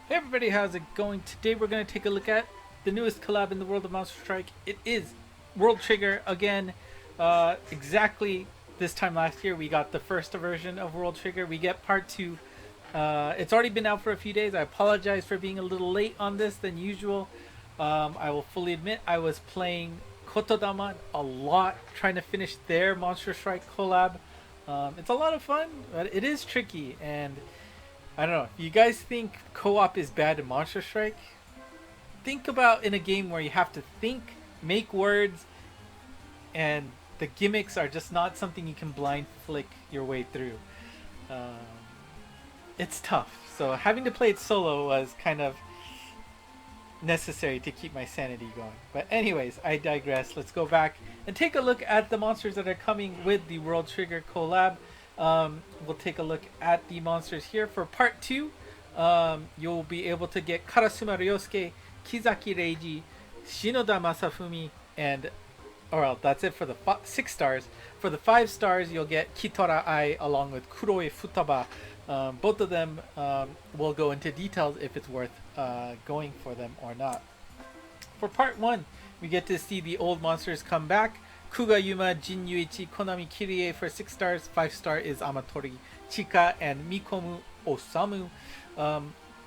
Hey everybody, how's it going? Today we're going to take a look at the newest collab in the world of Monster Strike. It is World Trigger again. Exactly this time last year we got the first version of World Trigger. We get part 2. It's already been out for a few days. I apologize for being a little late on this than usual. I will fully admit I was playing Kotodama a lot, trying to finish their Monster Strike collab. It's a lot of fun, but it is tricky, and I don't know. If you guys think co-op is bad in Monster Strike, think about in a game where you have to think, make words, and the gimmicks are just not something you can blind flick your way through. It's tough. So having to play it solo was kind of necessary to keep my sanity going. But anyways, I digress. Let's go back and take a look at the monsters that are coming with the World Trigger collab. We'll take a look at the monsters here. For part 2, you'll be able to get Karasuma Kyosuke, Kizaki Reiji, Shinoda Masafumi, and that's it for the 6 stars. For the 5 stars, you'll get Kitora Ai along with Kuroe Futaba. Both of them will go into details if it's worth going for them or not. For part 1, we get to see the old monsters come back. Kuga Yuma, Jin Yuichi, Konami Kirie for 6 stars. 5 star is Amatori Chika and Mikomu Osamu.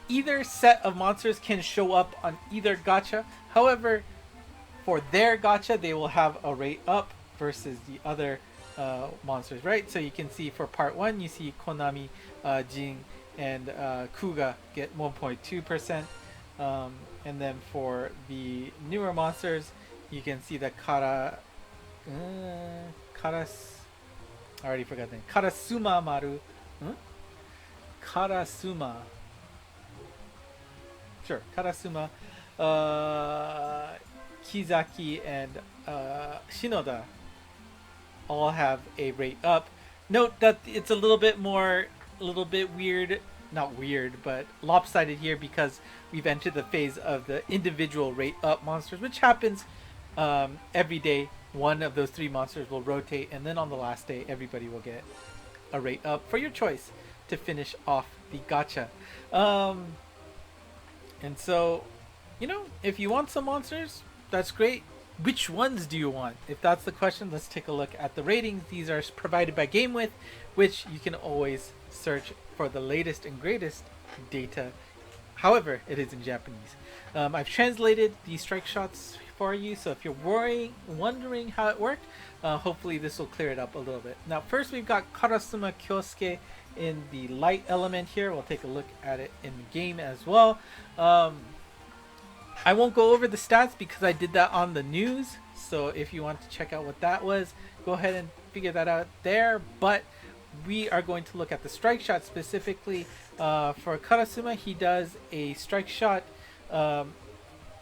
Either set of monsters can show up on either gacha. However, for their gacha, they will have a rate up versus the other monsters, right? So you can see for part 1, you see Konami, Jin, and Kuga get 1.2%. And then for the newer monsters, you can see that I already forgot the name. Karasuma Maru. Karasuma. Sure, Karasuma, Kizaki, and Shinoda all have a rate up. Note that it's a little bit weird, not weird, but lopsided here because we've entered the phase of the individual rate up monsters, which happens every day. One of those 3 monsters will rotate, and then on the last day, everybody will get a rate up for your choice to finish off the gacha. And so, if you want some monsters, that's great. Which ones do you want? If that's the question, let's take a look at the ratings. These are provided by GameWith, which you can always search for the latest and greatest data. However, it is in Japanese. I've translated the strike shots for you, so if you're wondering how it worked, hopefully this will clear it up a little bit. Now, first we've got Karasuma Kyosuke in the light element here. We'll take a look at it in the game as well. I won't go over the stats because I did that on the news, so if you want to check out what that was, go ahead and figure that out there. But we are going to look at the strike shot specifically. For Karasuma, he does a strike shot.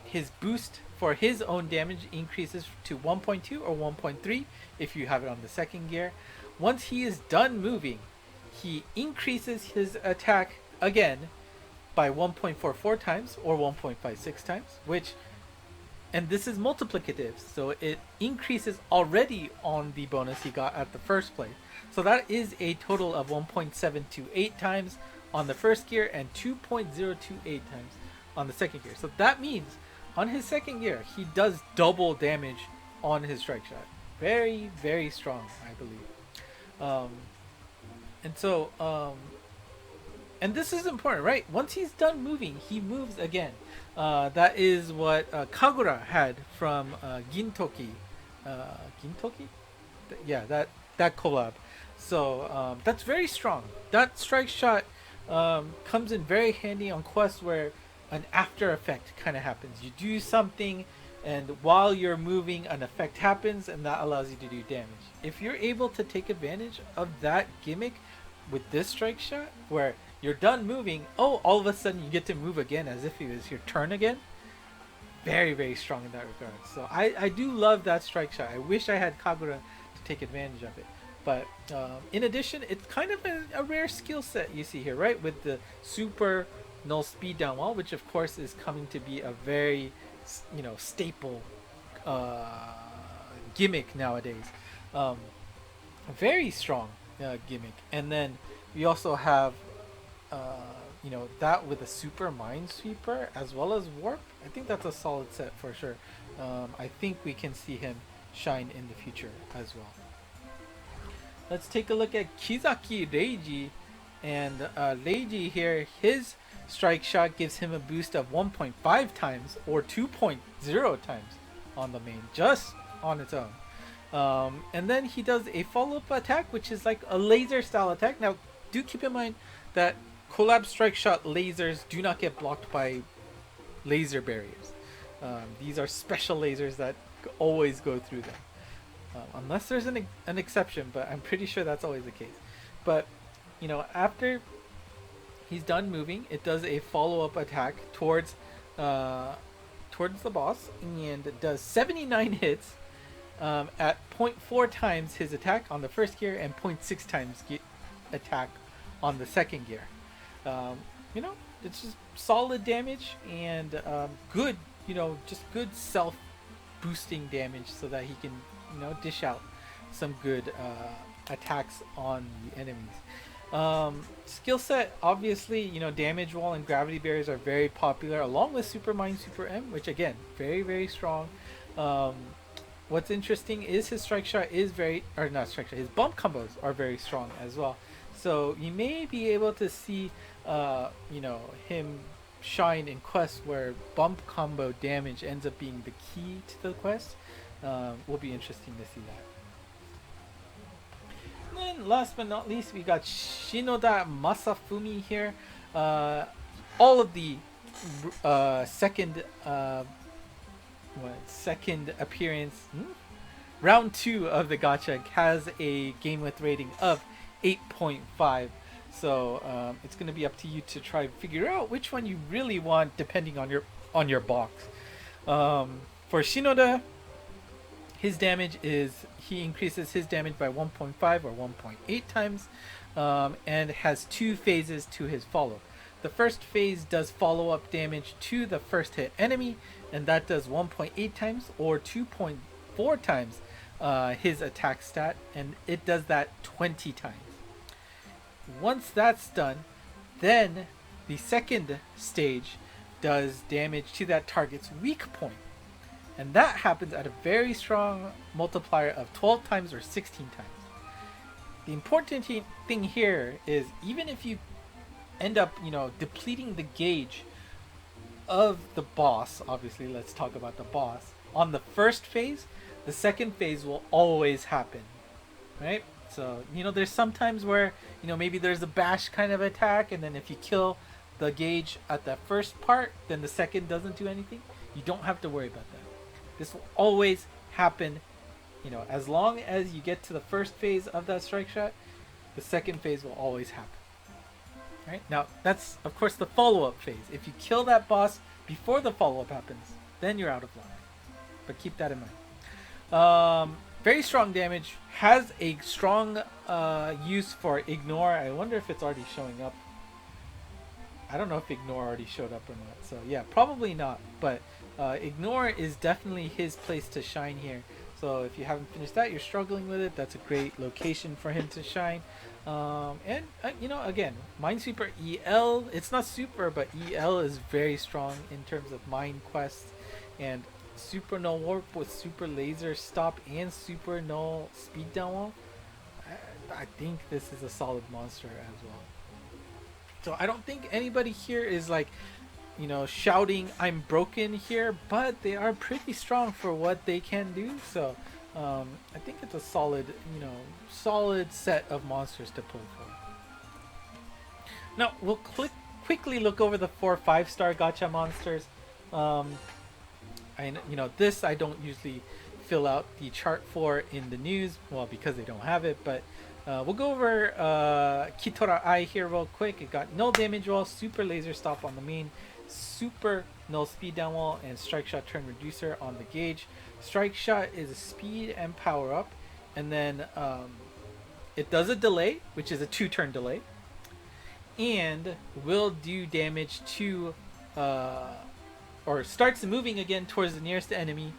His boost for his own damage increases to 1.2 or 1.3 if you have it on the second gear. Once he is done moving, he increases his attack again by 1.44 times or 1.56 times, and this is multiplicative, so it increases already on the bonus he got at the first play. So that is a total of 1.728 times on the first gear and 2.028 times on the second gear. So that means on his second gear, he does double damage on his strike shot. Very, very strong, I believe. And this is important, right? Once he's done moving, he moves again. That is what Kagura had from Gintoki. Gintoki? Yeah, that collab. So that's very strong. That strike shot comes in very handy on quests where an after effect kind of happens. You do something, and while you're moving, an effect happens, and that allows you to do damage. If you're able to take advantage of that gimmick with this strike shot, where you're done moving, all of a sudden you get to move again as if it was your turn again. Very, very strong in that regard. So I do love that strike shot. I wish I had Kagura to take advantage of it. But in addition, it's kind of a rare skill set you see here, right? With the super null speed down wall, which of course is coming to be a very, staple gimmick nowadays. Very strong gimmick. And then we also have you know, that with a super minesweeper as well as warp, I think that's a solid set for sure. I think we can see him shine in the future as well. Let's take a look at Kizaki Reiji. And Reiji here, his strike shot gives him a boost of 1.5 times or 2.0 times on the main, just on its own. And then he does a follow-up attack, which is like a laser style attack. Now, do keep in mind that Collab strike shot lasers do not get blocked by laser barriers. These are special lasers that always go through them. Unless there's an exception, but I'm pretty sure that's always the case. But, you know, after he's done moving, it does a follow-up attack towards the boss, and it does 79 hits at 0.4 times his attack on the first gear and 0.6 times attack on the second gear. You know, it's just solid damage and good, you know, just good self-boosting damage so that he can, you know, dish out some good attacks on the enemies. Skill set, obviously, you know, damage wall and gravity barriers are very popular, along with Super Mind, Super M, which again, very, very strong. What's interesting is his strike shot is very, or not strike shot, his bump combos are very strong as well. So you may be able to see, you know, him shine in quests where bump combo damage ends up being the key to the quest. Will be interesting to see that. And then last but not least, we got Shinoda Masafumi here. All of the second appearance, round 2 of the gacha has a game width rating of 8.5. So it's going to be up to you to try to figure out which one you really want depending on your box. For Shinoda, his damage is, he increases his damage by 1.5 or 1.8 times, and has 2 phases to his follow. The first phase does follow-up damage to the first hit enemy, and that does 1.8 times or 2.4 times his attack stat, and it does that 20 times. Once that's done, then the second stage does damage to that target's weak point. And that happens at a very strong multiplier of 12 times or 16 times. The important thing here is, even if you end up, you know, depleting the gauge of the boss, obviously let's talk about the boss, on the first phase, the second phase will always happen, right? So, you know, there's sometimes where, you know, maybe there's a bash kind of attack, and then if you kill the gauge at that first part, then the second doesn't do anything. You don't have to worry about that. This will always happen, you know, as long as you get to the first phase of that strike shot, the second phase will always happen. Right? Now, that's, of course, the follow-up phase. If you kill that boss before the follow-up happens, then you're out of line. But keep that in mind. Very strong damage, has a strong use for ignore. I wonder if it's already showing up. I don't know if ignore already showed up or not. So yeah, probably not. But ignore is definitely his place to shine here. So if you haven't finished that, you're struggling with it, that's a great location for him to shine. And you know, again, Minesweeper EL, it's not super, but EL is very strong in terms of mine quests. And Super Null Warp with Super Laser Stop and Super Null Speed Down Wall, I think this is a solid monster as well. So I don't think anybody here is like, you know, shouting I'm broken here, but they are pretty strong for what they can do. So I think it's a solid, you know, solid set of monsters to pull for. Now we'll quickly look over the 4 5-star gacha monsters. You know, this I don't usually fill out the chart for in the news, well, because they don't have it, but we'll go over Kitora Ai here real quick. It got null damage wall, super laser stop on the main, super null speed down wall, and strike shot turn reducer on the gauge. Strike shot is a speed and power up, and then it does a delay, which is a 2-turn delay, and will do damage to or starts moving again towards the nearest enemy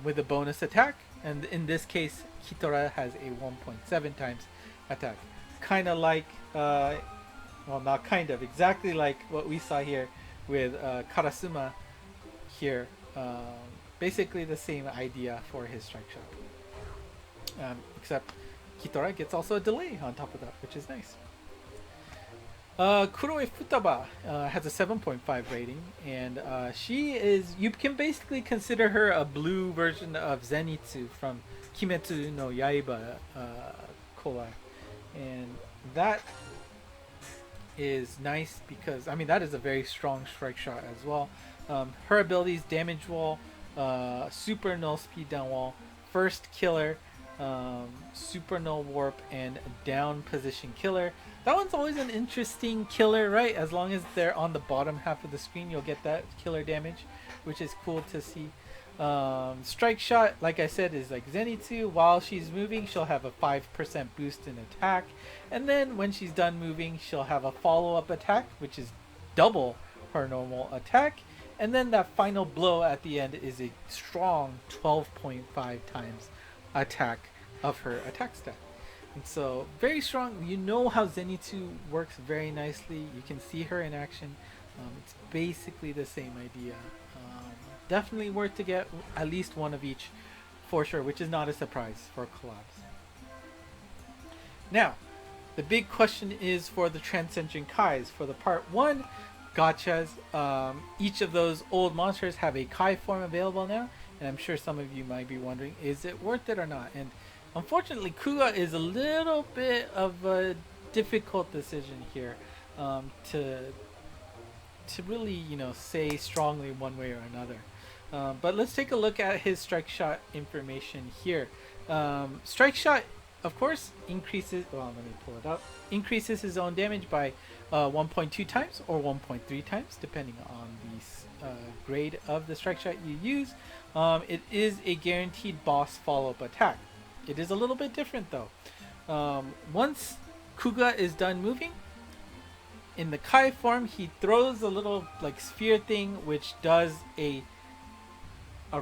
with a bonus attack, and in this case Kitora has a 1.7 times attack, kind of like well, not kind of, exactly like what we saw here with Karasuma here. Basically the same idea for his strike shot. Except Kitora gets also a delay on top of that, which is nice. Kuroe Futaba has a 7.5 rating, and she is, you can basically consider her a blue version of Zenitsu from Kimetsu no Yaiba Collab. And that is nice because, I mean, that is a very strong strike shot as well. Her abilities: damage wall, super null speed down wall, first killer, super null warp, and down position killer. That one's always an interesting killer, right? As long as they're on the bottom half of the screen, you'll get that killer damage, which is cool to see. Strike shot, like I said, is like Zenitsu. While she's moving, she'll have a 5% boost in attack, and then when she's done moving, she'll have a follow-up attack, which is double her normal attack, and then that final blow at the end is a strong 12.5 times attack of her attack stat. And so very strong. You know how Zenitsu works very nicely. You can see her in action. It's basically the same idea. Definitely worth to get at least one of each for sure, which is not a surprise for collabs. Now, the big question is for the Transcendent Kais. For the part 1 gachas, each of those old monsters have a Kai form available now, and I'm sure some of you might be wondering, is it worth it or not? And unfortunately, Kuga is a little bit of a difficult decision here to really, you know, say strongly one way or another. But let's take a look at his strike shot information here. Strike shot, of course, increases. Well, let me pull it up. Increases his own damage by 1.2 times or 1.3 times, depending on the grade of the strike shot you use. It is a guaranteed boss follow-up attack. It is a little bit different though. Once Kuga is done moving, in the Kai form, he throws a little like sphere thing, which does a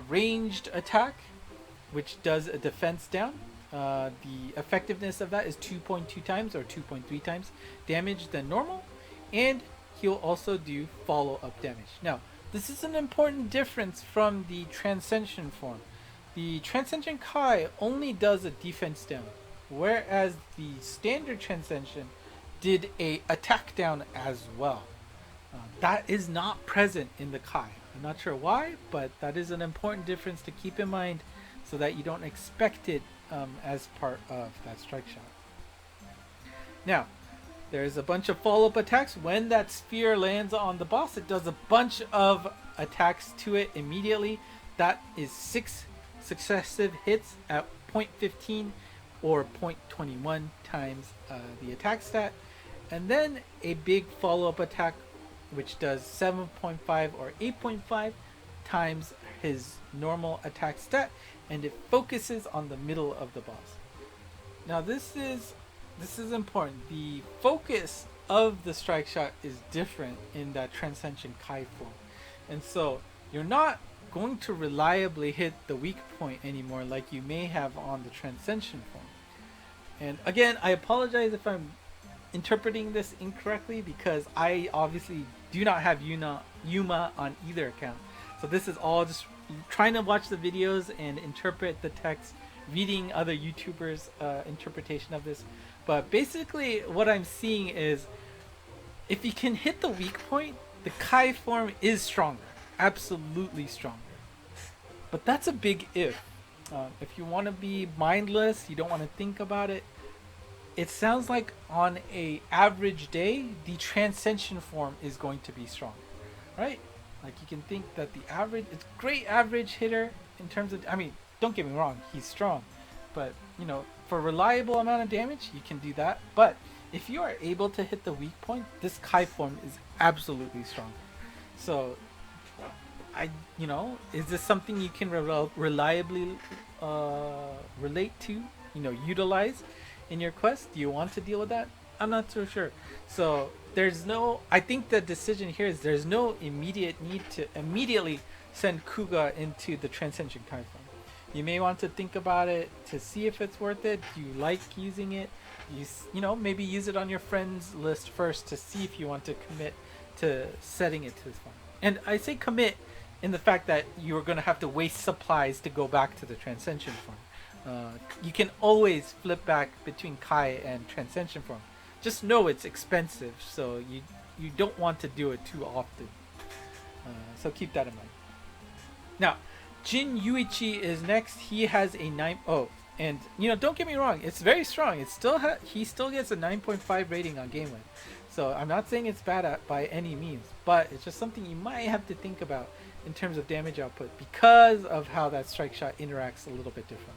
ranged attack, which does a defense down. The effectiveness of that is 2.2 times or 2.3 times damage than normal, and he'll also do follow-up damage. Now, this is an important difference from the Transcension form. The Transcension Kai only does a defense down, whereas the standard Transcension did a attack down as well. That is not present in the Kai. I'm not sure why, but that is an important difference to keep in mind so that you don't expect it as part of that strike shot. Now, there's a bunch of follow-up attacks. When that sphere lands on the boss, it does a bunch of attacks to it immediately. That is 6 successive hits at 0.15 or 0.21 times the attack stat, and then a big follow-up attack which does 7.5 or 8.5 times his normal attack stat, and it focuses on the middle of the boss. Now this is important. The focus of the strike shot is different in that Transcension Kai form, and so you're not going to reliably hit the weak point anymore like you may have on the Transcension form. And again, I apologize if I'm interpreting this incorrectly, because I obviously do not have Yuma on either account. So this is all just trying to watch the videos and interpret the text, reading other YouTubers' interpretation of this. But basically what I'm seeing is, if you can hit the weak point, the Kai form is stronger. Absolutely stronger. But that's a big if. If you want to be mindless, you don't want to think about it, it sounds like on a average day, the Transcension form is going to be stronger, right? Like you can think that the average, it's great average hitter in terms of, I mean, don't get me wrong, he's strong, but you know, for a reliable amount of damage, you can do that. But if you are able to hit the weak point, this Kai form is absolutely stronger. So, is this something you can reliably relate to, utilize in your quest? Do you want to deal with that? I'm not so sure. So I think the decision here is there's no immediate need to immediately send Kuga into the Transcension Kai form. You may want to think about it to see if it's worth it. Do you like using it? you know, maybe use it on your friends list first to see if you want to commit to setting it to this form. And I say commit in the fact that you're going to have to waste supplies to go back to the Transcension form. You can always flip back between Kai and Transcension form. Just know it's expensive, so you don't want to do it too often. So keep that in mind. Now, Jin Yuichi is next. He has a 9. Oh, and you know, don't get me wrong, it's very strong. It's still he still gets a 9.5 rating on GameWin. So I'm not saying it's bad by any means, but it's just something you might have to think about in terms of damage output because of how that strike shot interacts a little bit differently.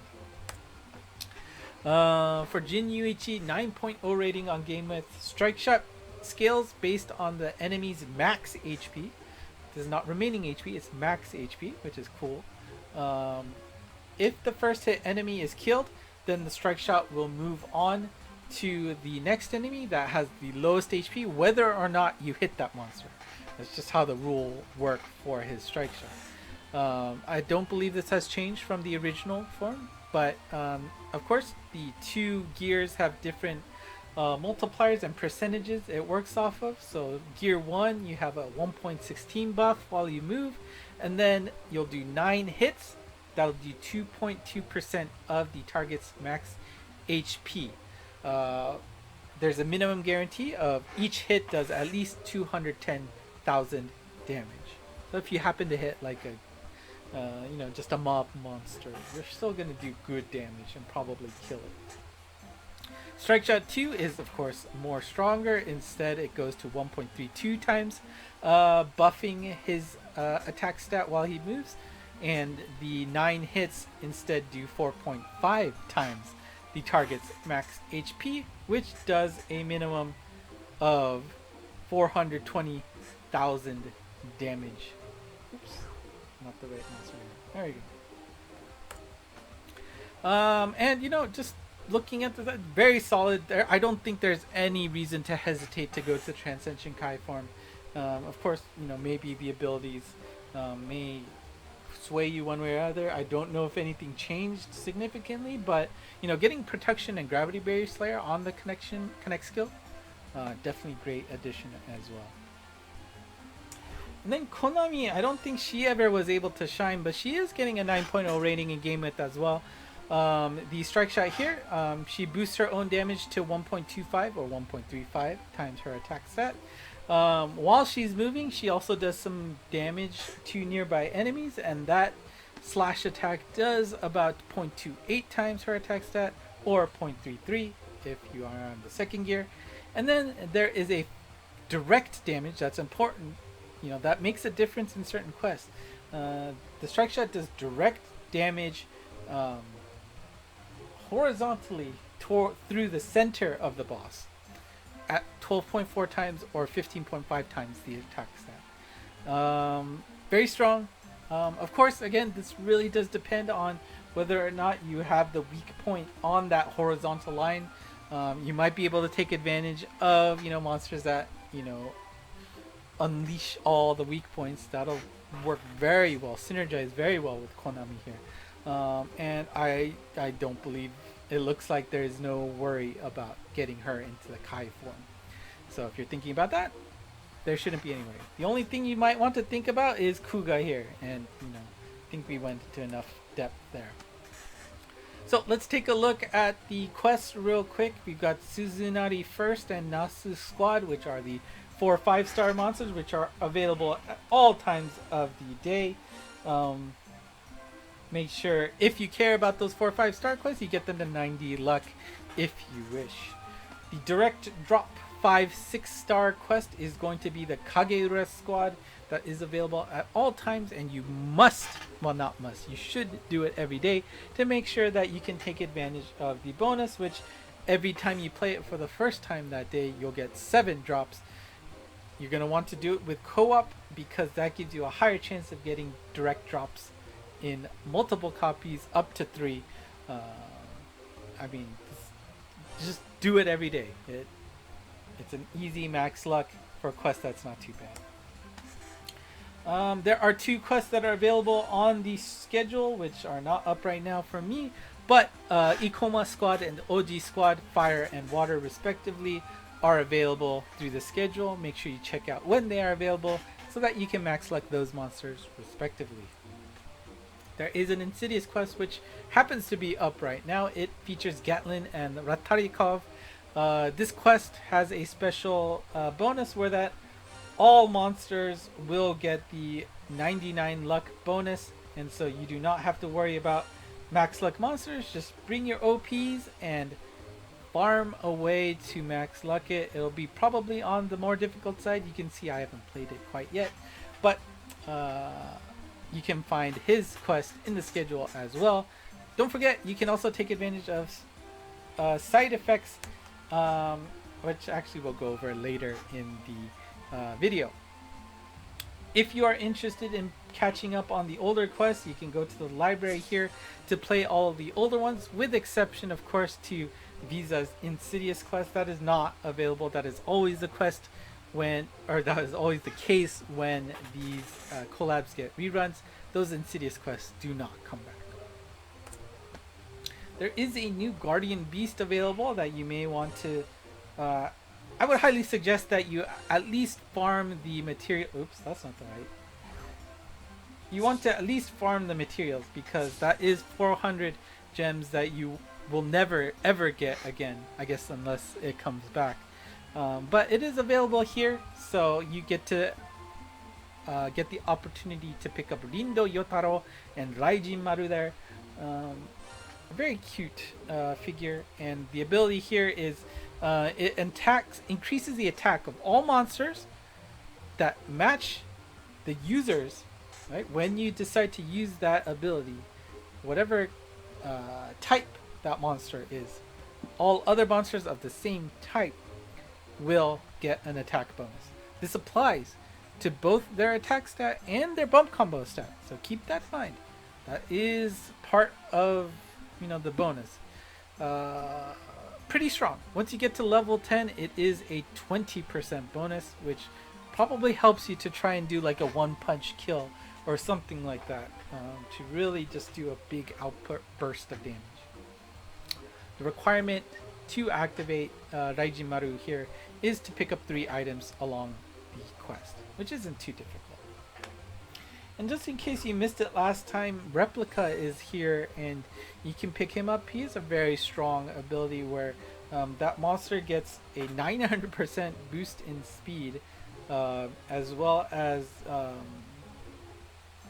For Jin Yuichi, 9.0 rating on GameWin. Strike shot scales based on the enemy's max HP. This is not remaining HP, it's max HP, which is cool. If the first hit enemy is killed, then the strike shot will move on to the next enemy that has the lowest HP, whether or not you hit that monster. That's just how the rule worked for his strike shot. I don't believe this has changed from the original form, but of course the two gears have different multipliers and percentages it works off of. So gear 1, you have a 1.16 buff while you move, and then you'll do 9 hits. That'll do 2.2% of the target's max HP. There's a minimum guarantee of each hit does at least 210,000 damage. So if you happen to hit like a you know, just a mob monster, you're still gonna do good damage and probably kill it. Strike shot 2 is of course more stronger. Instead it goes to 1.32 times, buffing his attack stat while he moves, and the 9 hits instead do 4.5 times the target's max HP, which does a minimum of 420,000 damage. Oops, not the right answer. There you go. And you know, just looking at that, very solid there. I don't think there's any reason to hesitate to go to Transcension Kai form. Of course, you know, maybe the abilities may sway you one way or other. I don't know if anything changed significantly, but you know, getting protection and gravity barrier slayer on the connect skill, definitely great addition as well. And then Konami, I don't think she ever was able to shine, but she is getting a 9.0 rating in GameWin as well. The strike shot here, she boosts her own damage to 1.25 or 1.35 times her attack stat. While she's moving, she also does some damage to nearby enemies, and that slash attack does about 0.28 times her attack stat, or 0.33 if you are on the second gear. And then there is a direct damage that's important. You know, that makes a difference in certain quests. The strike shot does direct damage horizontally through the center of the boss at 12.4 times or 15.5 times the attack stat. Very strong. Of course, again, this really does depend on whether or not you have the weak point on that horizontal line. You might be able to take advantage of, you know, monsters that, you know, unleash all the weak points. That'll work very well, synergize very well with Konami here. And I don't believe, it looks like there is no worry about getting her into the Kai form. So if you're thinking about that, there shouldn't be any worry. The only thing you might want to think about is Kuga here, and you know, I think we went to enough depth there. So let's take a look at the quests real quick. We've got Suzunari first and Nasu Squad, which are the 4 5-star monsters, which are available at all times of the day. Make sure, if you care about those 4 5-star quests, you get them to 90 luck if you wish. The direct drop 5 6-star quest is going to be the Kageura Squad. That is available at all times, and you must, well, not must, you should do it every day to make sure that you can take advantage of the bonus, which every time you play it for the first time that day, you'll get 7 drops. You're going to want to do it with co-op because that gives you a higher chance of getting direct drops in multiple copies, up to 3. I mean, just do it every day. It's an easy max luck for a quest that's not too bad. There are 2 quests that are available on the schedule, which are not up right now for me. But Ikoma Squad and OG Squad, Fire and Water respectively, are available through the schedule. Make sure you check out when they are available so that you can max luck those monsters respectively. There is an Insidious quest which happens to be up right now. It features Gatlin and Ratarikov. This quest has a special bonus where that all monsters will get the 99 luck bonus, and so you do not have to worry about max luck monsters. Just bring your OPs and farm away to max luck it. It'll be probably on the more difficult side. You can see I haven't played it quite yet, but you can find his quest in the schedule as well. Don't forget, you can also take advantage of side effects, which actually we'll go over later in the video. If you are interested in catching up on the older quests, you can go to the library here to play all of the older ones, with exception of course to Visa's Insidious quest. That is not available. That is always the quest when, or that is always the case when these collabs get reruns. Those Insidious quests do not come back. There is a new Guardian Beast available that you may want to I would highly suggest that you at least farm the material. Oops, that's not the right. You want to at least farm the materials, because that is 400 gems that you will never ever get again, I guess, unless it comes back. But it is available here, so you get to get the opportunity to pick up Rindo Yotaro and Raijin Maru there. A very cute figure, and the ability here is it increases the attack of all monsters that match the users, right? When you decide to use that ability, whatever type that monster is, all other monsters of the same type will get an attack bonus. This applies to both their attack stat and their bump combo stat, so keep that in mind. That is part of, you know, the bonus. Pretty strong. Once you get to level 10, it is a 20% bonus, which probably helps you to try and do like a one punch kill or something like that, to really just do a big output burst of damage. The requirement to activate Raijin Maru here is to pick up 3 items along the quest, which isn't too difficult. And just in case you missed it last time, Replica is here and you can pick him up. He has a very strong ability where that monster gets a 900% boost in speed, as well as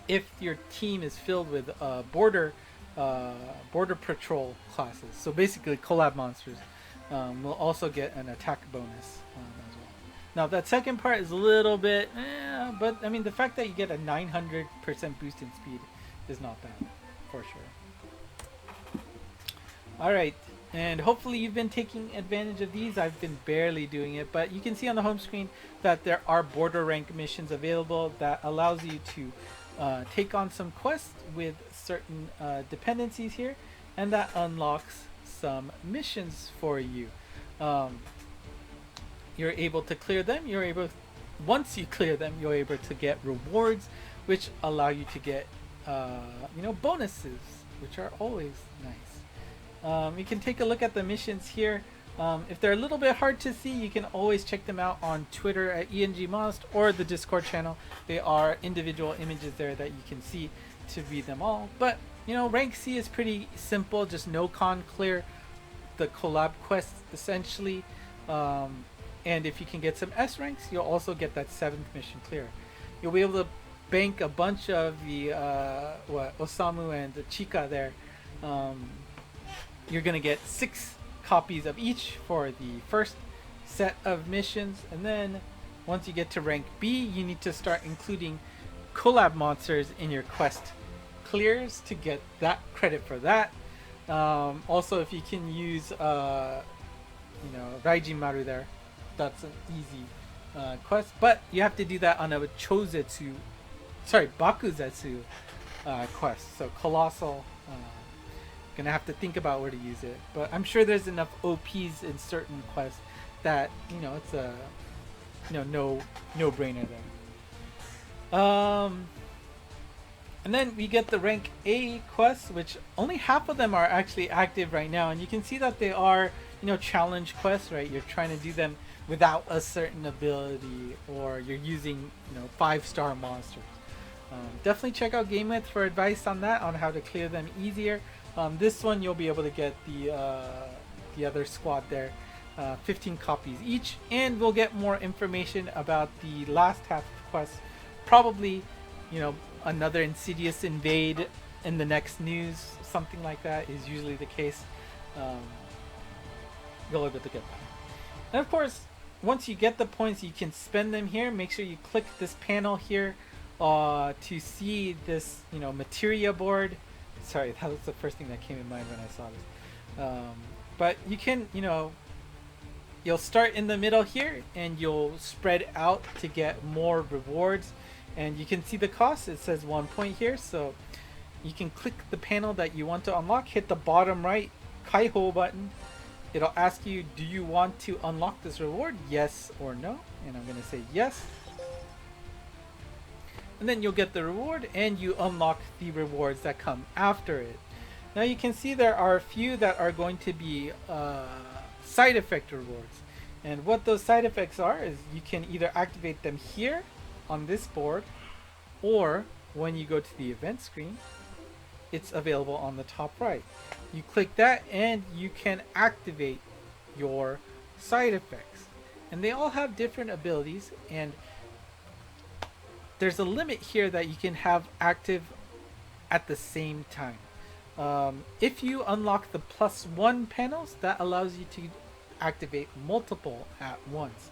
if your team is filled with border patrol classes. So basically collab monsters will also get an attack bonus as well. Now that second part is a little bit, but I mean the fact that you get a 900% boost in speed is not bad, for sure. Alright, and hopefully you've been taking advantage of these. I've been barely doing it, but you can see on the home screen that there are border rank missions available that allows you to take on some quests with certain dependencies here, and that unlocks some missions for you. You're able to clear them. Once you clear them, you're able to get rewards, which allow you to get bonuses, which are always nice. You can take a look at the missions here. If they're a little bit hard to see, you can always check them out on Twitter at ENGMost or the Discord channel. They are individual images there that you can see to read them all. But rank C is pretty simple. Just no con clear the collab quests essentially. And if you can get some S ranks, you'll also get that 7th mission clear. You'll be able to bank a bunch of the Osamu and the Chika there. You're gonna get 6 copies of each for the first set of missions, and then once you get to rank B, you need to start including collab monsters in your quest clears to get that credit for that. Also, if you can use Raijin Maru there, that's an easy quest, but you have to do that on a Bakuzetsu quest, so colossal. Gonna have to think about where to use it, but I'm sure there's enough OPs in certain quests that it's a no brainer there. And then we get the rank A quests, which only half of them are actually active right now. And you can see that they are, challenge quests, right? You're trying to do them without a certain ability, or you're using, 5-star monsters. Definitely check out GameWith for advice on that, on how to clear them easier. This one you'll be able to get the other squad there, 15 copies each, and we'll get more information about the last half quest. Probably, another Insidious invade in the next news, something like that is usually the case. You'll be able to get that. And of course, once you get the points, you can spend them here. Make sure you click this panel here to see this, materia board. Sorry, that was the first thing that came in mind when I saw this. But you can, you'll start in the middle here and you'll spread out to get more rewards. And you can see the cost. It says 1 point here, so you can click the panel that you want to unlock, hit the bottom right Kaiho button. It'll ask you, do you want to unlock this reward? Yes or no. And I'm going to say yes. And then you'll get the reward and you unlock the rewards that come after it. Now you can see there are a few that are going to be side effect rewards. And what those side effects are is you can either activate them here on this board, or when you go to the event screen, it's available on the top right. You click that and you can activate your side effects. And they all have different abilities, and there's a limit here that you can have active at the same time. If you unlock the +1 panels, that allows you to activate multiple at once.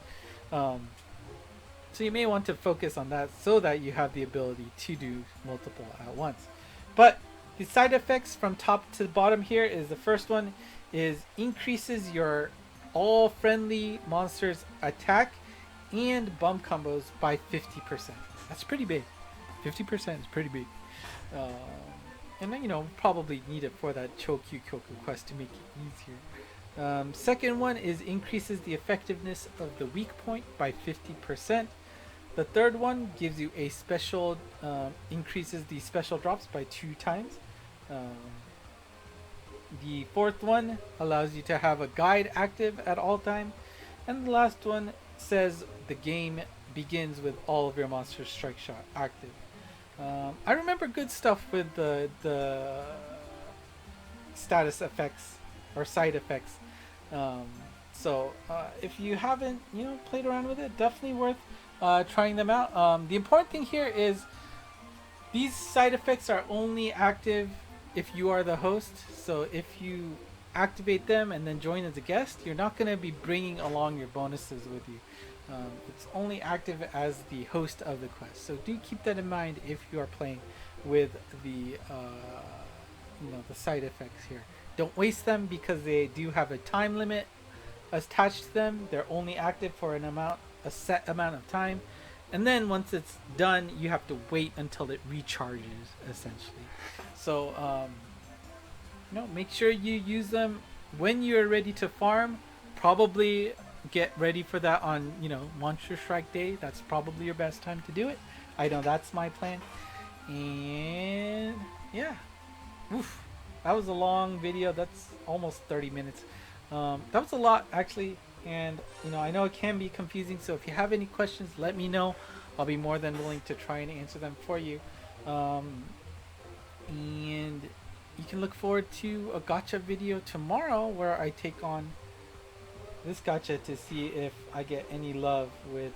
So you may want to focus on that so that you have the ability to do multiple at once. But the side effects from top to the bottom here is, the first one is increases your all friendly monsters attack and bump combos by 50%. That's pretty big. 50% is pretty big. And then, probably need it for that Chokyu Kyoku quest to make it easier. Second one is increases the effectiveness of the weak point by 50%. The third one gives you a special, increases the special drops by 2 times. The fourth one allows you to have a guide active at all time. And the last one says the game begins with all of your monsters strike shot active. I remember good stuff with the status effects or side effects. So if you haven't played around with it, definitely worth trying them out. The important thing here is these side effects are only active if you are the host. So if you activate them and then join as a guest, you're not going to be bringing along your bonuses with you. It's only active as the host of the quest. So do keep that in mind if you are playing with the the side effects here. Don't waste them because they do have a time limit attached to them. They're only active for a set amount of time, and then once it's done, you have to wait until it recharges, essentially. So make sure you use them when you're ready to farm. Probably get ready for that on Monster Strike Day. That's probably your best time to do it. I know that's my plan. And yeah, oof, that was a long video. That's almost 30 minutes. That was a lot, actually. And I know it can be confusing, so if you have any questions, let me know. I'll be more than willing to try and answer them for you. And you can look forward to a gacha video tomorrow where I take on this gacha to see if I get any love with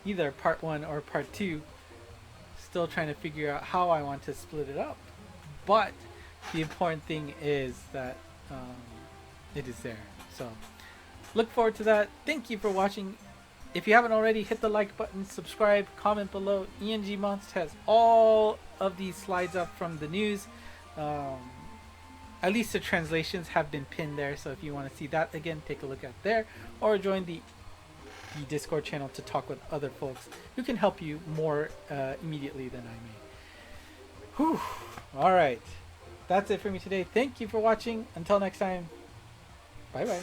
either part 1 or part 2. Still trying to figure out how I want to split it up, but the important thing is that it is there. So look forward to that. Thank you for watching. If you haven't already, hit the like button, subscribe, comment below. ENG Monster has all of these slides up from the news. At least the translations have been pinned there, so if you want to see that again, take a look at there, or join the Discord channel to talk with other folks who can help you more immediately than I may. Whew. All right, that's it for me today. Thank you for watching. Until next time, bye bye.